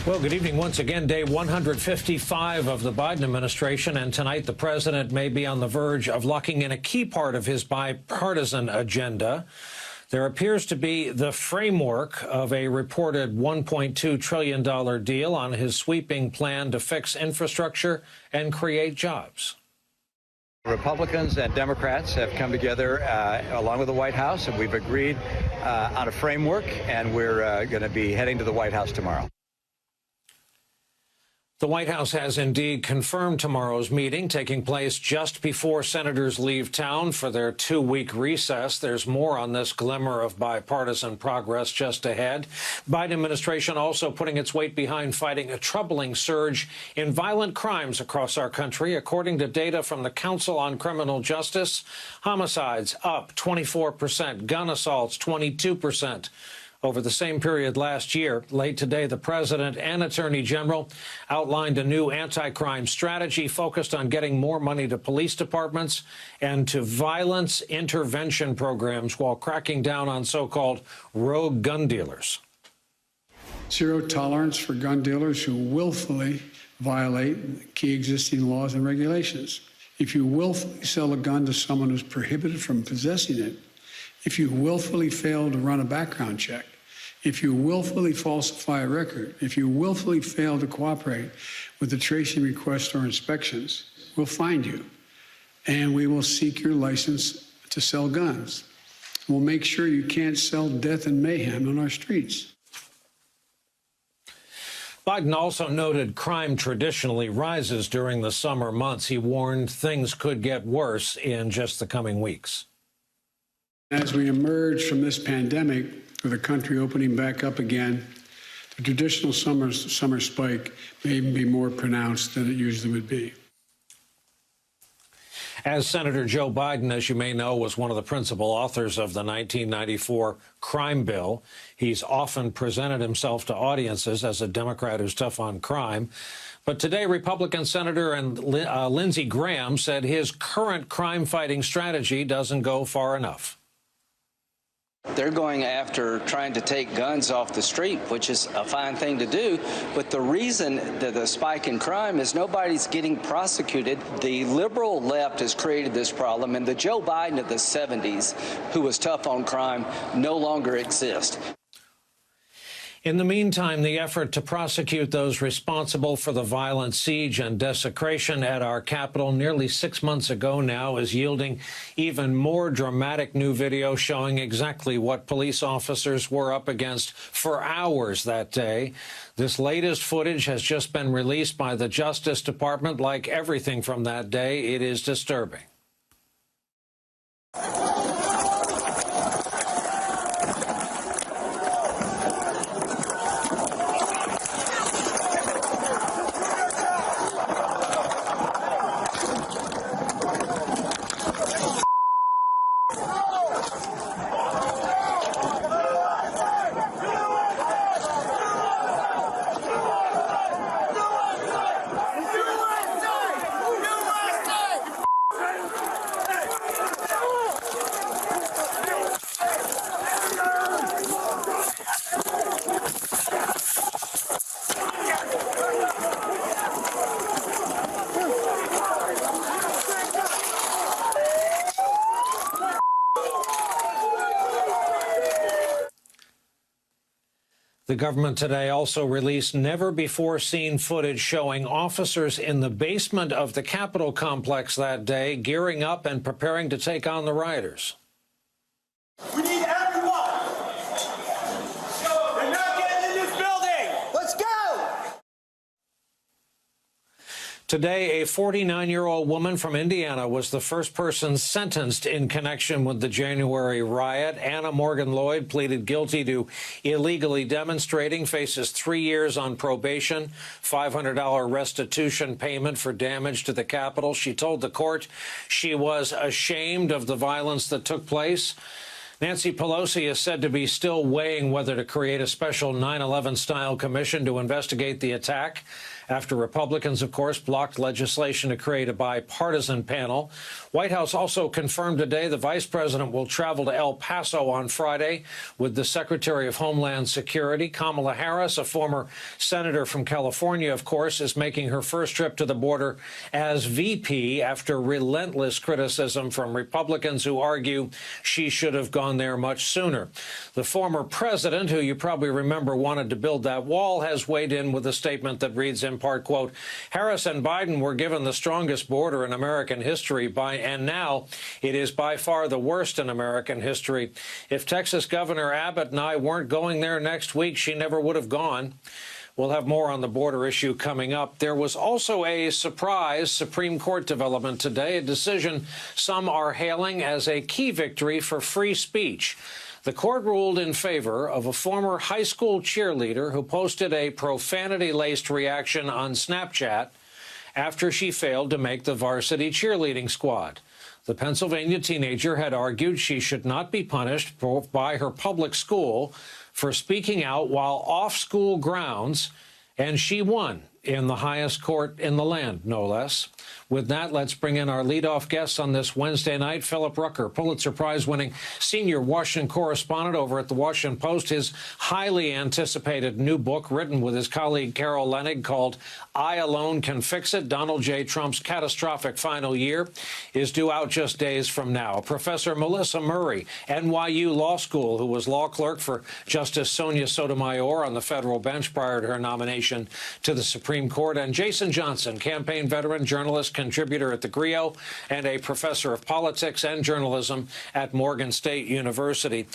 Well, good evening once again. Day 155 of the Biden administration, and tonight the president may be on the verge of locking in a key part of his bipartisan agenda. There appears to be the framework of a reported $1.2 trillion deal on his sweeping plan to fix infrastructure and create jobs. Republicans and Democrats have come together along with the White House, and we've agreed on a framework, and we're going to be heading to the White House tomorrow. The White House has indeed confirmed tomorrow's meeting, taking place just before senators leave town for their two-week recess. There's more on this glimmer of bipartisan progress just ahead. Biden administration also putting its weight behind fighting a troubling surge in violent crimes across our country. According to data from the Council on Criminal Justice, homicides up 24%, gun assaults 22%. Over the same period last year. Late today, the president and attorney general outlined a new anti-crime strategy focused on getting more money to police departments and to violence intervention programs while cracking down on so-called rogue gun dealers. Zero tolerance for gun dealers who willfully violate key existing laws and regulations. If you willfully sell a gun to someone who's prohibited from possessing it, if you willfully fail to run a background check, if you willfully falsify a record, if you willfully fail to cooperate with the tracing requests or inspections, we'll find you, and we will seek your license to sell guns. We'll make sure you can't sell death and mayhem on our streets. Biden also noted crime traditionally rises during the summer months. He warned things could get worse in just the coming weeks. As we emerge from this pandemic, with the country opening back up again, the traditional summer spike may even be more pronounced than it usually would be. As Senator Joe Biden, as you may know, was one of the principal authors of the 1994 crime bill, he's often presented himself to audiences as a Democrat who's tough on crime. But today, Republican Senator and Lindsey Graham said his current crime-fighting strategy doesn't go far enough. They're going after trying to take guns off the street, which is a fine thing to do. But the reason that the spike in crime is nobody's getting prosecuted. The liberal left has created this problem, and the Joe Biden of the 70s, who was tough on crime, no longer exists. In the meantime, the effort to prosecute those responsible for the violent siege and desecration at our Capitol nearly 6 months ago now is yielding even more dramatic new video showing exactly what police officers were up against for hours that day. This latest footage has just been released by the Justice Department. Like everything from that day, it is disturbing. The government today also released never-before-seen footage showing officers in the basement of the Capitol complex that day gearing up and preparing to take on the rioters. We need everyone! They're not getting in this building! Let's go! Today, a 49-year-old woman from Indiana was the first person sentenced in connection with the January riot. Anna Morgan Lloyd pleaded guilty to illegally demonstrating, faces 3 years on probation, $500 restitution payment for damage to the Capitol. She told the court she was ashamed of the violence that took place. Nancy Pelosi is said to be still weighing whether to create a special 9/11-style commission to investigate the attack. after Republicans, of course, blocked legislation to create a bipartisan panel. White House also confirmed today the vice president will travel to El Paso on Friday with the Secretary of Homeland Security. Kamala Harris, a former senator from California, of course, is making her first trip to the border as VP after relentless criticism from Republicans who argue she should have gone there much sooner. The former president, who you probably remember wanted to build that wall, has weighed in with a statement that reads in part, quote, Harris and Biden were given the strongest border in American history and now it is by far the worst in American history. If Texas Governor Abbott and I weren't going there next week, she never would have gone. We'll have more on the border issue coming up. There was also a surprise Supreme Court development today, a decision some are hailing as a key victory for free speech. The court ruled in favor of a former high school cheerleader who posted a profanity-laced reaction on Snapchat after she failed to make the varsity cheerleading squad. The Pennsylvania teenager had argued she should not be punished by her public school for speaking out while off school grounds, and she won in the highest court in the land, no less. With that, let's bring in our leadoff guest on this Wednesday night, Philip Rucker, Pulitzer Prize-winning senior Washington correspondent over at the Washington Post. His highly anticipated new book, written with his colleague Carol Leonnig, called I Alone Can Fix It, Donald J. Trump's Catastrophic Final Year, is due out just days from now. Professor Melissa Murray, NYU Law School, who was law clerk for Justice Sonia Sotomayor on the federal bench prior to her nomination to the Supreme Court, and Jason Johnson, campaign veteran, journalist, contributor at the Grio, and a professor of politics and journalism at Morgan State University.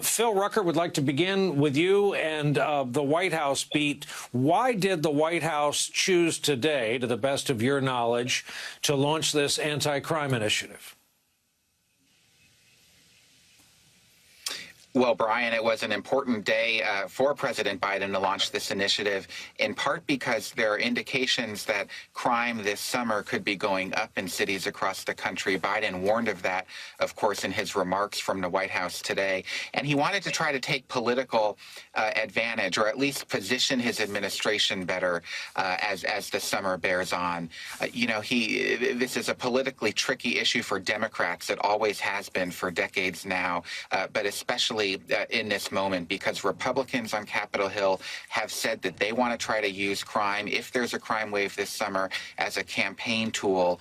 Phil Rucker would like to begin with you and the White House beat. Why did the White House choose today, to the best of your knowledge, to launch this anti-crime initiative? Well, Brian, it was an important day for President Biden to launch this initiative, in part because there are indications that crime this summer could be going up in cities across the country. Biden warned of that, of course, in his remarks from the White House today. And he wanted to try to take political advantage, or at least position his administration better as the summer bears on. This is a politically tricky issue for Democrats. It always has been for decades now, but especially in this moment, because Republicans on Capitol Hill have said that they want to try to use crime, if there's a crime wave this summer, as a campaign tool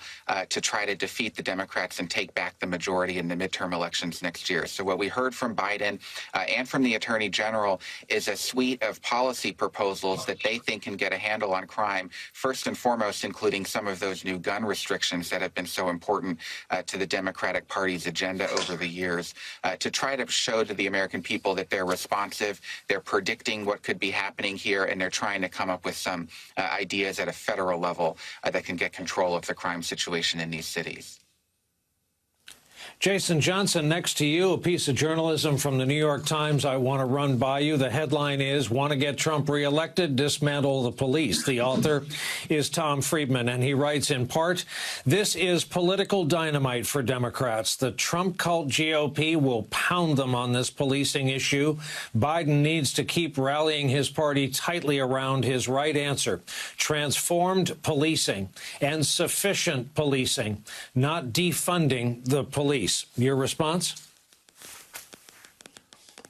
to try to defeat the Democrats and take back the majority in the midterm elections next year. So what we heard from Biden and from the Attorney General is a suite of policy proposals that they think can get a handle on crime, first and foremost, including some of those new gun restrictions that have been so important to the Democratic Party's agenda over the years, to try to show to the American people that they're responsive, they're predicting what could be happening here, and they're trying to come up with some ideas at a federal level that can get control of the crime situation in these cities. Jason Johnson, next to you, a piece of journalism from the New York Times I want to run by you. The headline is, Want to Get Trump Reelected? Dismantle the Police. The author is Tom Friedman, and he writes in part, this is political dynamite for Democrats. The Trump cult GOP will pound them on this policing issue. Biden needs to keep rallying his party tightly around his right answer. Transformed policing and sufficient policing, not defunding the police. Your response?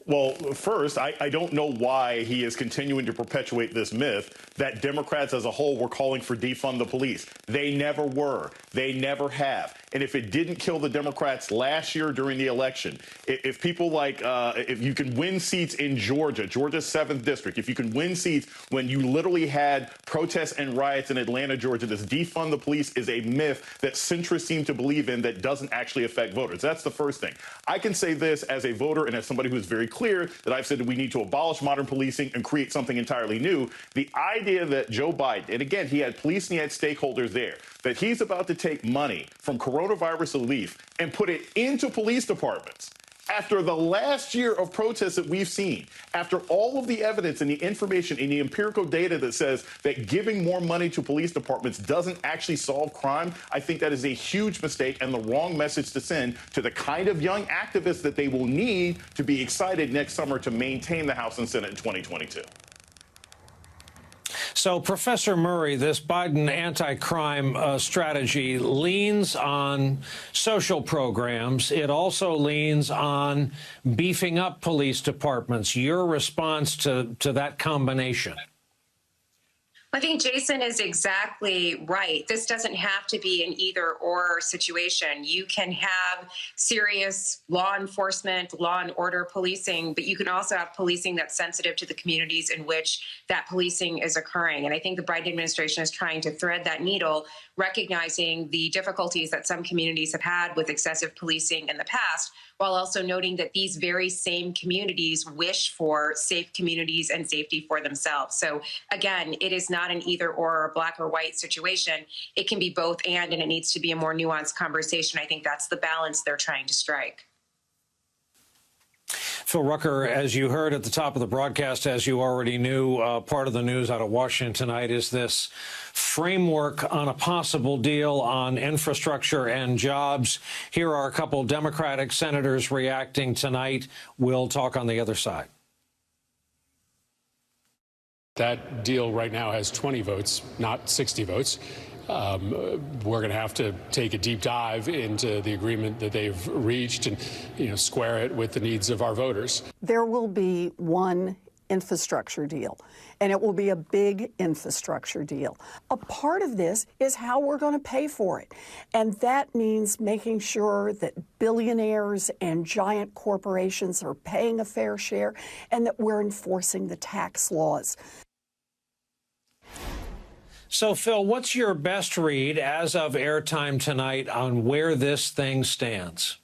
Well, first, I don't know why he is continuing to perpetuate this myth that Democrats as a whole were calling for defund the police. They never were. They never have. And if it didn't kill the Democrats last year during the election, if people like, if you can win seats in Georgia's 7th district, if you can win seats when you literally had protests and riots in Atlanta, Georgia, this defund the police is a myth that centrists seem to believe in that doesn't actually affect voters. That's the first thing. I can say this as a voter and as somebody who's very clear that I've said that we need to abolish modern policing and create something entirely new. The idea that Joe Biden, and again, he had police and he had stakeholders there, that he's about to take money from coronavirus relief and put it into police departments. After the last year of protests that we've seen, after all of the evidence and the information and the empirical data that says that giving more money to police departments doesn't actually solve crime, I think that is a huge mistake and the wrong message to send to the kind of young activists that they will need to be excited next summer to maintain the House and Senate in 2022. So, Professor Murray, this Biden anti-crime strategy leans on social programs. It also leans on beefing up police departments. Your response to that combination? I think Jason is exactly right. This doesn't have to be an either-or situation. You can have serious law enforcement, law and order policing, but you can also have policing that's sensitive to the communities in which that policing is occurring. And I think the Biden administration is trying to thread that needle, recognizing the difficulties that some communities have had with excessive policing in the past, while also noting that these very same communities wish for safe communities and safety for themselves. So again, it is not an either or black or white situation. It can be both and it needs to be a more nuanced conversation. I think that's the balance they're trying to strike. Phil Rucker, as you heard at the top of the broadcast, as you already knew, part of the news out of Washington tonight is this framework on a possible deal on infrastructure and jobs. Here are a couple Democratic senators reacting tonight. We'll talk on the other side. That deal right now has 20 votes, not 60 votes. We're going to have to take a deep dive into the agreement that they've reached and, square it with the needs of our voters. There will be one infrastructure deal, and it will be a big infrastructure deal. A part of this is how we're going to pay for it, and that means making sure that billionaires and giant corporations are paying a fair share and that we're enforcing the tax laws. So, Phil, what's your best read as of airtime tonight on where this thing stands?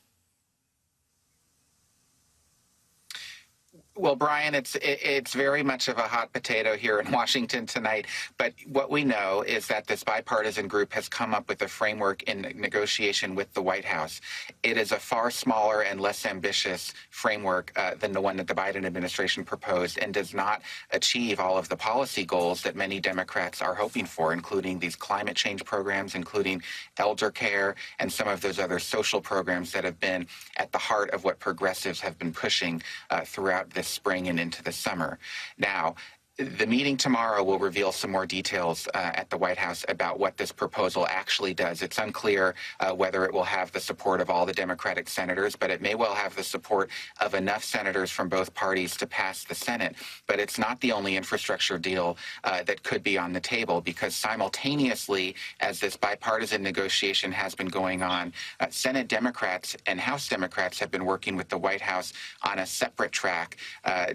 Well, Brian, it's very much of a hot potato here in Washington tonight. But what we know is that this bipartisan group has come up with a framework in negotiation with the White House. It is a far smaller and less ambitious framework than the one that the Biden administration proposed and does not achieve all of the policy goals that many Democrats are hoping for, including these climate change programs, including elder care, and some of those other social programs that have been at the heart of what progressives have been pushing throughout this spring and into the summer. Now, the meeting tomorrow will reveal some more details at the White House about what this proposal actually does. It's unclear whether it will have the support of all the Democratic senators, but it may well have the support of enough senators from both parties to pass the Senate. But it's not the only infrastructure deal that could be on the table, because simultaneously, as this bipartisan negotiation has been going on, Senate Democrats and House Democrats have been working with the White House on a separate track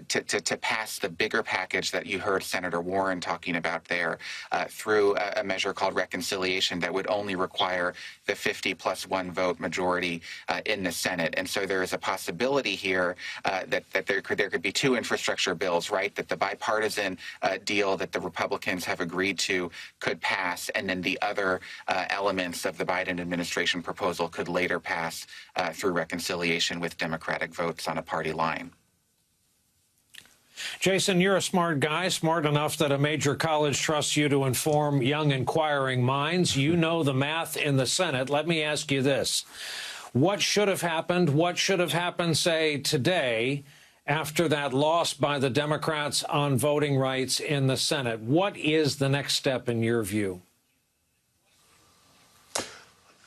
to pass the bigger package that you heard Senator Warren talking about there through a measure called reconciliation that would only require the 50+1 vote majority in the Senate. And so there is a possibility here that there could be two infrastructure bills, right? That the bipartisan deal that the Republicans have agreed to could pass, and then the other elements of the Biden administration proposal could later pass through reconciliation with Democratic votes on a party line. Jason, you're a smart guy, smart enough that a major college trusts you to inform young inquiring minds. You know the math in the Senate. Let me ask you this. What should have happened? What should have happened, say, today after that loss by the Democrats on voting rights in the Senate? What is the next step in your view?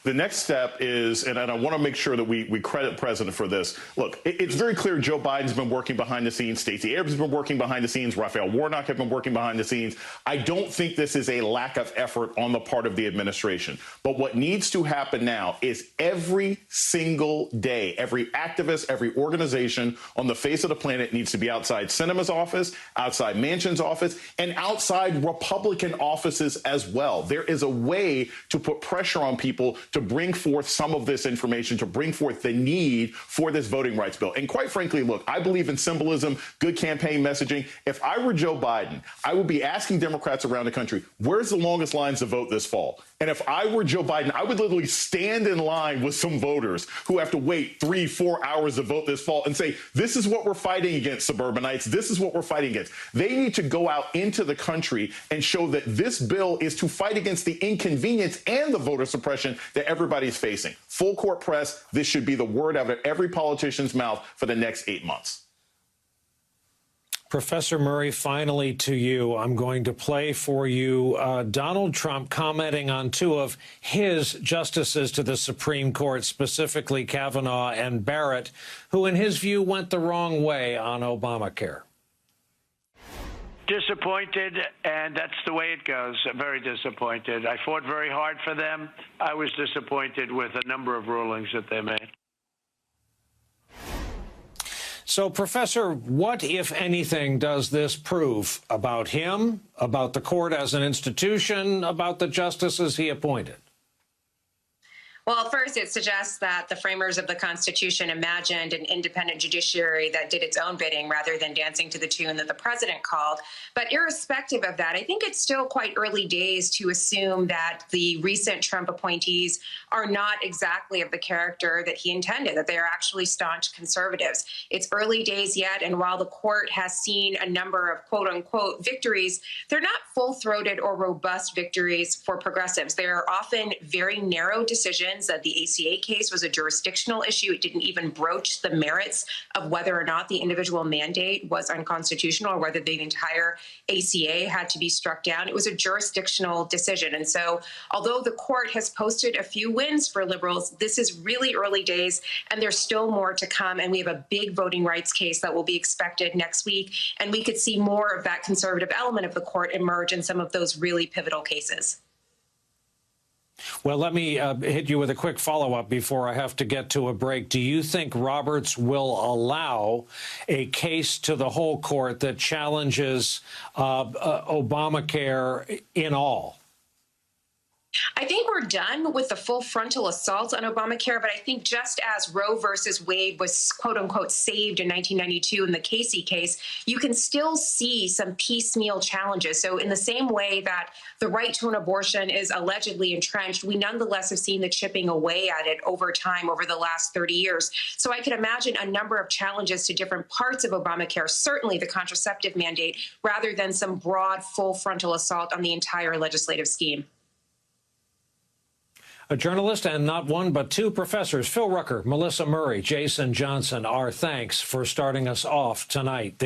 The next step is, and I want to make sure that we credit the president for this. Look, it's very clear Joe Biden's been working behind the scenes. Stacey Abrams has been working behind the scenes. Raphael Warnock have been working behind the scenes. I don't think this is a lack of effort on the part of the administration. But what needs to happen now is every single day, every activist, every organization on the face of the planet needs to be outside Sinema's office, outside Manchin's office, and outside Republican offices as well. There is a way to put pressure on people to bring forth some of this information, to bring forth the need for this voting rights bill. And quite frankly, look, I believe in symbolism, good campaign messaging. If I were Joe Biden, I would be asking Democrats around the country, where's the longest lines to vote this fall? And if I were Joe Biden, I would literally stand in line with some voters who have to wait 3-4 hours to vote this fall and say, this is what we're fighting against, suburbanites. This is what we're fighting against. They need to go out into the country and show that this bill is to fight against the inconvenience and the voter suppression that everybody's facing. Full court press. This should be the word out of every politician's mouth for the next 8 months. Professor Murray, finally to you. I'm going to play for you Donald Trump commenting on two of his justices to the Supreme Court, specifically Kavanaugh and Barrett, who, in his view, went the wrong way on Obamacare. Disappointed, and that's the way it goes. Very disappointed. I fought very hard for them. I was disappointed with a number of rulings that they made. So, Professor, what, if anything, does this prove about him, about the court as an institution, about the justices he appointed? Well, first, it suggests that the framers of the Constitution imagined an independent judiciary that did its own bidding rather than dancing to the tune that the president called. But irrespective of that, I think it's still quite early days to assume that the recent Trump appointees are not exactly of the character that he intended, that they are actually staunch conservatives. It's early days yet, and while the court has seen a number of quote-unquote victories, they're not full-throated or robust victories for progressives. They are often very narrow decisions. That the ACA case was a jurisdictional issue. It didn't even broach the merits of whether or not the individual mandate was unconstitutional or whether the entire ACA had to be struck down. It was a jurisdictional decision. And so although the court has posted a few wins for liberals, this is really early days, and there's still more to come. And we have a big voting rights case that will be expected next week. And we could see more of that conservative element of the court emerge in some of those really pivotal cases. Well, let me hit you with a quick follow-up before I have to get to a break. Do you think Roberts will allow a case to the whole court that challenges Obamacare in all? I think we're done with the full frontal assault on Obamacare, but I think just as Roe versus Wade was quote unquote saved in 1992 in the Casey case, you can still see some piecemeal challenges. So in the same way that the right to an abortion is allegedly entrenched, we nonetheless have seen the chipping away at it over time, over the last 30 years. So I could imagine a number of challenges to different parts of Obamacare, certainly the contraceptive mandate, rather than some broad full frontal assault on the entire legislative scheme. A journalist and not one but two professors, Phil Rucker, Melissa Murray, Jason Johnson, our thanks for starting us off tonight.